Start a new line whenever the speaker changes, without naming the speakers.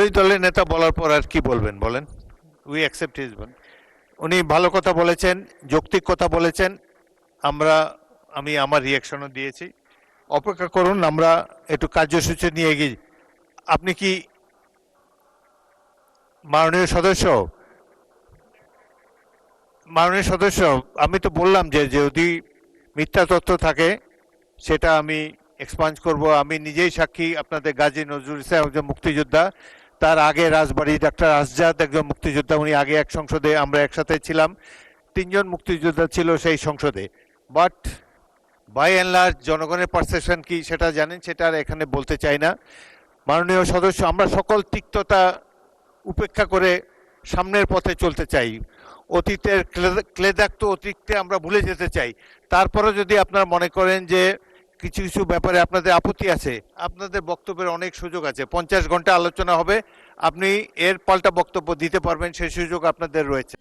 বিরোধী দলের নেতা বলার পর আর কি বলবেন বলেন? উই অ্যাকসেপ্ট হিজ বল। উনি ভালো কথা বলেছেন, যৌক্তিক কথা বলেছেন। আমি আমার রিয়াকশনও দিয়েছি। অপেক্ষা করুন, আমরা একটু কার্যসূচি নিয়ে এগিয়ে। আপনি কি মাননীয় সদস্য আমি তো বললাম যে যদি মিথ্যা তথ্য থাকে সেটা আমি এক্সপাঞ্জ করব। আমি নিজেই সাক্ষী, আপনাদের গাজী নজরুল ইসলাম একজন মুক্তিযোদ্ধা, তার আগে রাজবাড়ী ডাক্তার আসজাদ একজন মুক্তিযোদ্ধা, উনি আগে এক সংসদে আমরা একসাথে ছিলাম, তিনজন মুক্তিযোদ্ধা ছিল সেই সংসদে। বাট বাই অ্যান্ড লার্জ জনগণের পারসেপশন কি সেটা জানেন, সেটা আর এখানে বলতে চাই না। মাননীয় সদস্য, আমরা সকল তিক্ততা উপেক্ষা করে সামনের পথে চলতে চাই। অতীতের ক্লেদাক্ত অতীতকে আমরা ভুলে যেতে চাই। তারপরে যদি আপনারা মনে করেন যে কিছু কিছু ব্যাপারে আপনাদের আপত্তি আছে, আপনাদের বক্তব্যের অনেক সুযোগ আছে। 50 ঘন্টা আলোচনা হবে, আপনি এর পাল্টা বক্তব্য দিতে পারবেন, সেই সুযোগ আপনাদের রয়েছে।